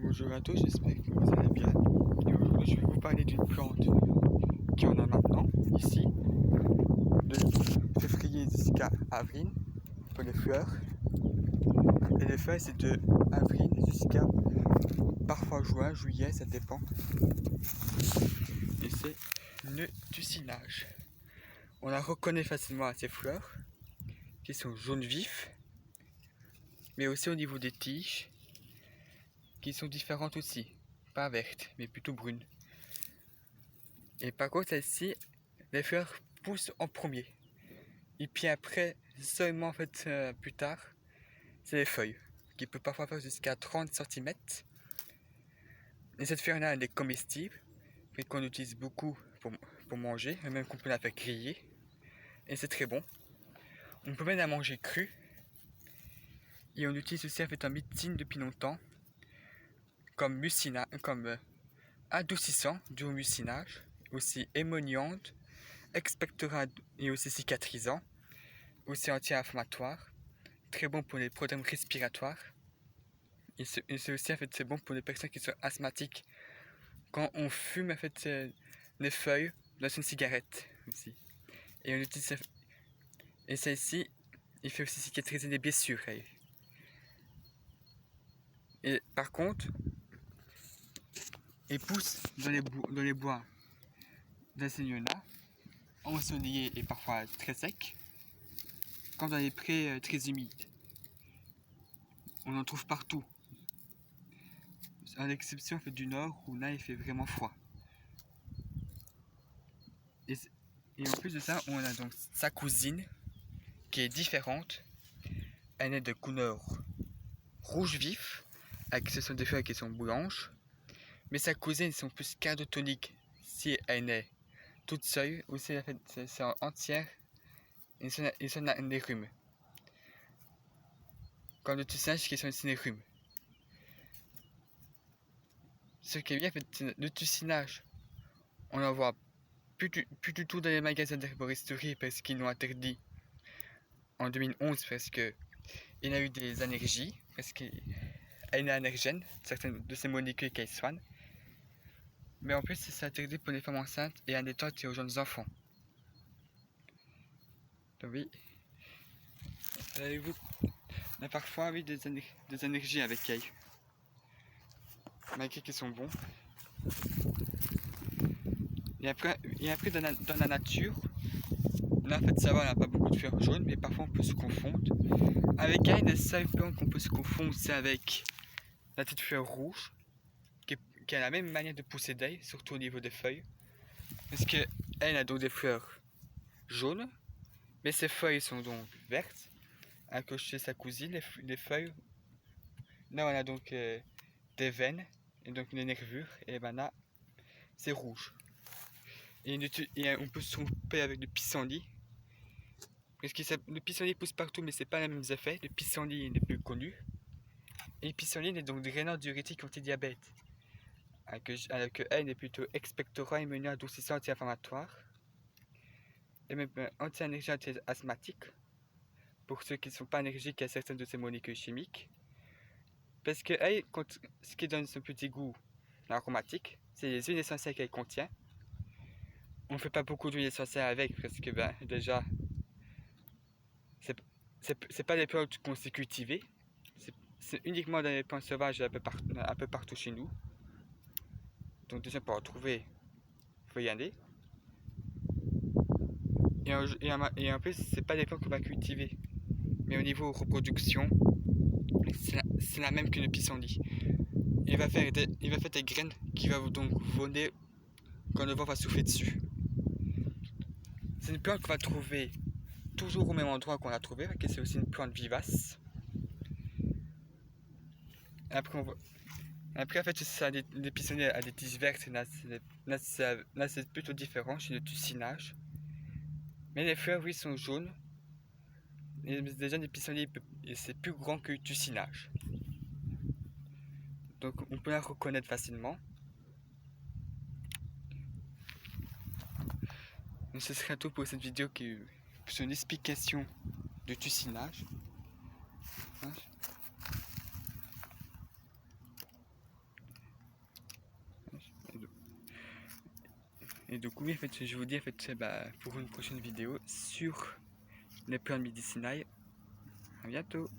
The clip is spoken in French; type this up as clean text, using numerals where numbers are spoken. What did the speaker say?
Bonjour à tous, j'espère que vous allez bien. Et aujourd'hui, je vais vous parler d'une plante qui en a maintenant, ici, de février jusqu'à avril, pour les fleurs. Et les feuilles, c'est de avril jusqu'à parfois juin, juillet, ça dépend. Et c'est le tucinage. On la reconnaît facilement à ces fleurs, qui sont jaune vif, mais aussi au niveau des tiges, qui sont différentes aussi. Pas vertes, mais plutôt brunes. Et par contre, celle-ci, les fleurs poussent en premier. Et puis après, seulement en fait plus tard, c'est les feuilles, qui peut parfois faire jusqu'à 30 cm. Et cette fleur-là, elle est comestible, et qu'on utilise beaucoup pour manger, et même qu'on peut la faire griller. Et c'est très bon. On peut même la manger crue. Et on l'utilise aussi en fait en médecine depuis longtemps, comme adoucissant du mucinage, aussi émolliente, expectorant et aussi cicatrisant, aussi anti-inflammatoire, très bon pour les problèmes respiratoires. Et c'est aussi en fait c'est bon pour les personnes qui sont asthmatiques. Quand on fume en fait les feuilles dans une cigarette aussi. Et on utilise et celle-ci, il fait aussi cicatriser les blessures. Et par contre, il pousse dans les bois dans ces lieux-là, ensoleillés et parfois très secs, comme dans les prés très humides. On en trouve partout, à l'exception en fait, du nord où là il fait vraiment froid. Et en plus de ça, on a donc sa cousine qui est différente. Elle est de couleur rouge vif, avec ce sont des feuilles qui sont blanches, mais sa cousine sont plus cardotoniques. Si elle est toute seule, ou si c'est entière, ils sont des rhumes. Comme le tucinage qui sont des rhumes. Ce qui est bien, le tucinage, on n'en voit plus du tout dans les magasins d'herboristerie parce qu'ils l'ont interdit en 2011 parce qu'il a eu des allergies, parce qu'elle est allergène, certaines de ces molécules qu'elle soigne. Mais en plus, c'est interdit pour les femmes enceintes et allaitantes et aux jeunes enfants. Donc oui, vous, on a parfois oui, des allergies avec elle, malgré qu'ils sont bons. Et après dans la nature, là en fait ça va, on n'a pas beaucoup de fleurs jaunes, mais parfois on peut se confondre. Avec elle, le seul point qu'on peut se confondre, c'est avec la petite fleur rouge, qui a la même manière de pousser d'elle, surtout au niveau des feuilles. Parce qu'elle a donc des fleurs jaunes, mais ses feuilles sont donc vertes. Alors que chez sa cousine, les feuilles, là on a donc des veines, et donc une nervure, et ben là, c'est rouge. Et on peut se tromper avec le pissenlit. Parce que le pissenlit pousse partout, mais c'est pas les mêmes effets. Le pissenlit est plus connu. Et le pissenlit est donc drainant diurétique anti-diabète. Alors que elle est plutôt expectorant, immunant, adoucissant, anti-inflammatoire. Et même anti-allergique, anti-asthmatique. Pour ceux qui ne sont pas allergiques à certaines de ces molécules chimiques. Parce que elle, ce qui donne son petit goût aromatique, c'est les huiles essentielles qu'elle contient. On ne fait pas beaucoup d'huile essentielle avec parce que déjà, c'est pas des plantes qu'on sait cultiver. C'est uniquement dans les plantes sauvages un peu partout chez nous. Donc déjà pour en trouver, il faut y aller. Et en plus, c'est pas des plantes qu'on va cultiver. Mais au niveau reproduction, c'est la même que le pissenlit. Il va faire des graines qui vont donc voler quand le vent va souffler dessus. C'est une plante qu'on va trouver toujours au même endroit qu'on l'a trouvée, parce que c'est aussi une plante vivace. Après, en fait, ça les pissenlits à des tiges vertes, là c'est plutôt différent chez le tucinage. Mais les fleurs, oui, sont jaunes. Et déjà, les pissenlits, c'est plus grand que le tucinage. Donc, on peut la reconnaître facilement. Donc, ce sera tout pour cette vidéo sur une explication de tucinage. Et donc oui, en fait, je vous dis en fait, pour une prochaine vidéo sur les plantes médicinales. À bientôt.